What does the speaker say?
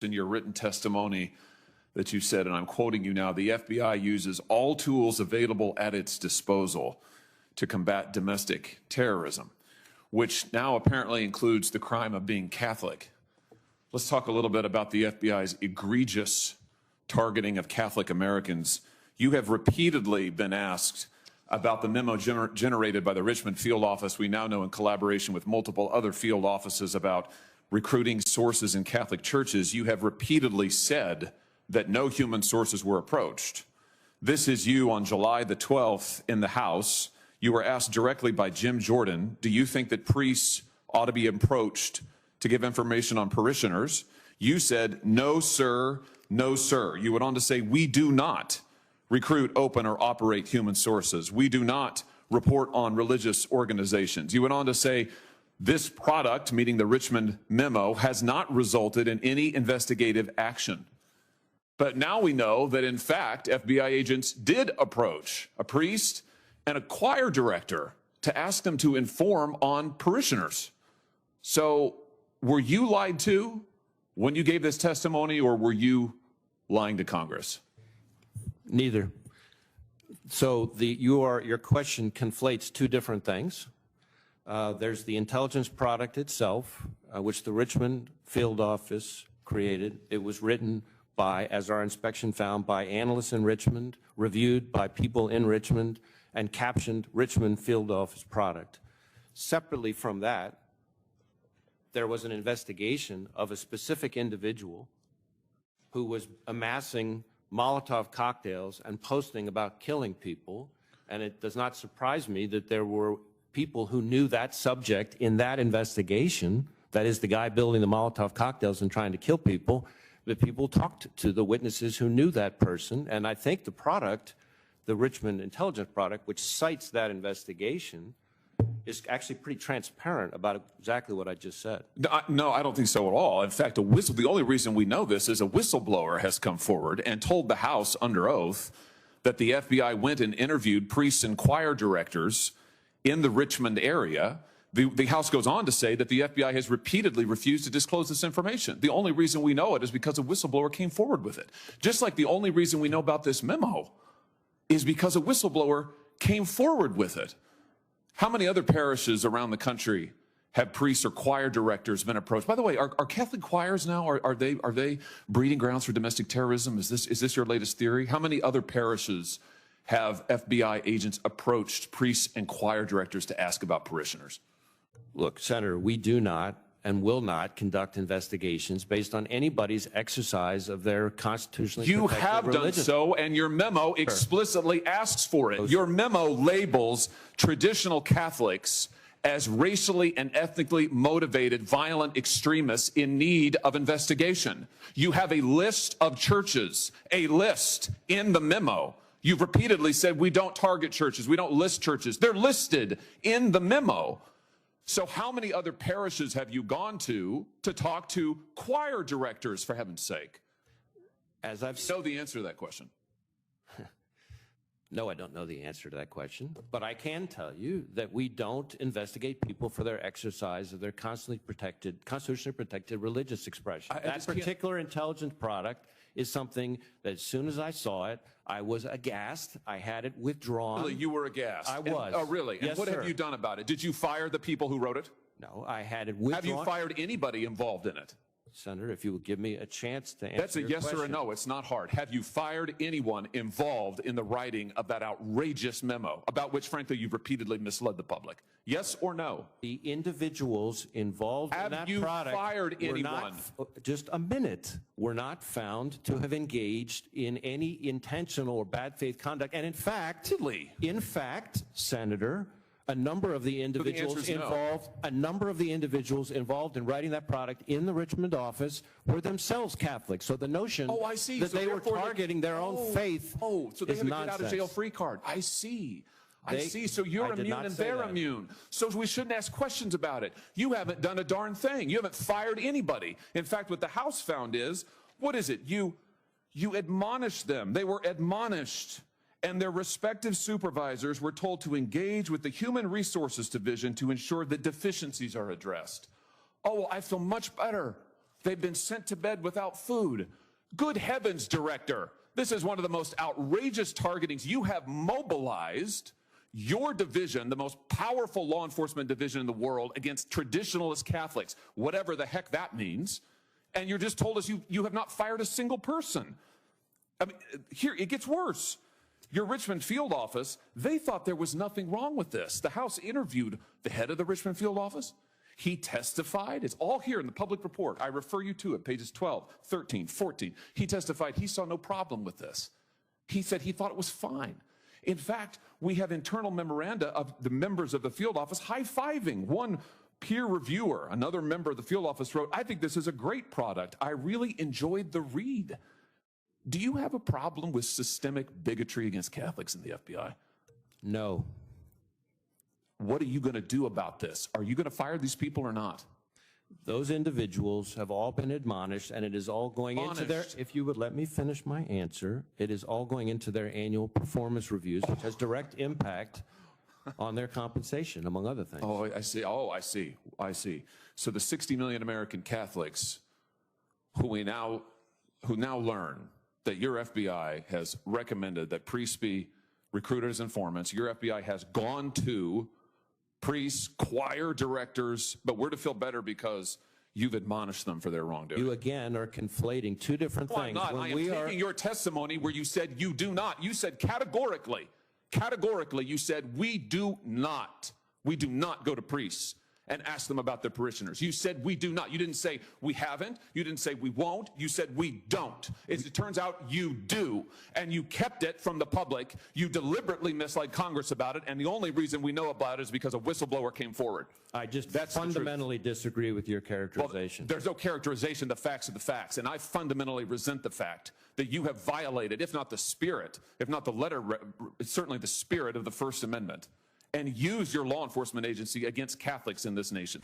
in your written testimony that you said, and I'm quoting you now, the FBI uses all tools available at its disposal to combat domestic terrorism, which now apparently includes the crime of being Catholic. Let's talk a little bit about the FBI's egregious targeting of Catholic Americans. You have repeatedly been asked about the memo generated by the Richmond field office, we now know in collaboration with multiple other field offices, about recruiting sources in Catholic churches. You have repeatedly said that no human sources were approached. This is you on July the 12th in the House. You were asked directly by Jim Jordan, do you think that priests ought to be approached to give information on parishioners? You said, no, sir, no, sir. You went on to say, we do not recruit, open, or operate human sources. We do not report on religious organizations. You went on to say, this product, meaning the Richmond memo, has not resulted in any investigative action. But now we know that, in fact, FBI agents did approach a priest and a choir director to ask them to inform on parishioners. So were you lied to when you gave this testimony, or were you lying to Congress? Neither. So your question conflates two different things. There's the intelligence product itself, which the Richmond field office created. It was written by, as our inspection found, by analysts in Richmond, reviewed by people in Richmond, and captioned Richmond field office product. Separately from that, there was an investigation of a specific individual who was amassing Molotov cocktails and posting about killing people. And it does not surprise me that there were people who knew that subject in that investigation, that is the guy building the Molotov cocktails and trying to kill people, that people talked to the witnesses who knew that person. And I think the product, the Richmond intelligence product, which cites that investigation, is actually pretty transparent about exactly what I just said. No, I don't think so at all. In fact, the only reason we know this is a whistleblower has come forward and told the House under oath that the FBI went and interviewed priests and choir directors in the Richmond area. The House goes on to say that the FBI has repeatedly refused to disclose this information. The only reason we know it is because a whistleblower came forward with it. Just like the only reason we know about this memo is because a whistleblower came forward with it. How many other parishes around the country have priests or choir directors been approached? By the way, are Catholic choirs now, are they breeding grounds for domestic terrorism? Is this your latest theory? How many other parishes have FBI agents approached priests and choir directors to ask about parishioners? Look, Senator, we do not and will not conduct investigations based on anybody's exercise of their constitutionally protected religion. You have done so, and your memo explicitly asks for it. Your memo labels traditional Catholics as racially and ethnically motivated violent extremists in need of investigation. You have a list of churches, a list in the memo. You've repeatedly said we don't target churches, we don't list churches. They're listed in the memo. So how many other parishes have you gone to talk to choir directors, for heaven's sake? As I've know the answer to that question. No, I don't know the answer to that question, but I can tell you that we don't investigate people for their exercise of their constitutionally protected religious expression. That particular intelligence product is something that as soon as I saw it, I was aghast. I had it withdrawn. Really, you were aghast? I was. Oh, really? Yes, and what have you done about it? Did you fire the people who wrote it? No, I had it withdrawn. Have you fired anybody involved in it? Senator, if you would give me a chance to answer That's a yes or a no. It's not hard. Have you fired anyone involved in the writing of that outrageous memo, about which, frankly, you've repeatedly misled the public? Yes or no? The individuals involved in that product. Have you fired anyone? Just a minute. Were not found to have engaged in any intentional or bad faith conduct. And in fact, Senator, a number of the individuals involved in writing that product in the Richmond office were themselves Catholic. So the notion that they were targeting their own faith so they is have a nonsense. get out of jail free card. I see. So you're immune and they're immune. So we shouldn't ask questions about it. You haven't done a darn thing. You haven't fired anybody. In fact, what the House found is, what is it? You admonished them. They were admonished. And their respective supervisors were told to engage with the Human Resources Division to ensure that deficiencies are addressed. Oh, well, I feel much better. They've been sent to bed without food. Good heavens, Director. This is one of the most outrageous targetings. You have mobilized your division, the most powerful law enforcement division in the world, against traditionalist Catholics, whatever the heck that means. And you just told us you have not fired a single person. I mean, here, it gets worse. Your Richmond field office, they thought there was nothing wrong with this. The House interviewed the head of the Richmond field office. He testified. It's all here in the public report. I refer you to it, pages 12, 13, 14. He testified he saw no problem with this. He said he thought it was fine. In fact, we have internal memoranda of the members of the field office high-fiving. One peer reviewer, another member of the field office wrote, "I think this is a great product. I really enjoyed the read." Do you have a problem with systemic bigotry against Catholics in the FBI? No. What are you going to do about this? Are you going to fire these people or not? Those individuals have all been admonished, and it is all going into their, Admonished. if you would let me finish my answer, it is all going into their annual performance reviews, which has direct impact on their compensation, among other things. Oh, I see. Oh, I see. I see. So the 60 million American Catholics who now learn that your FBI has recommended that priests be recruited as informants, your FBI has gone to priests, choir directors, but we're to feel better because you've admonished them for their wrongdoing. You again are conflating two different No, I'm things. not. I am taking your testimony where you said you do not. You said categorically, you said we do not go to priests and ask them about their parishioners. You said we do not. You didn't say we haven't. You didn't say we won't. You said we don't. It turns out you do, and you kept it from the public. You deliberately misled Congress about it, and the only reason we know about it is because a whistleblower came forward. I just That's the truth. fundamentally disagree with your characterization. There's no characterization. The facts are the facts, and I fundamentally resent the fact that you have violated, if not the spirit, if not the letter, certainly the spirit of the First Amendment, and use your law enforcement agency against Catholics in this nation.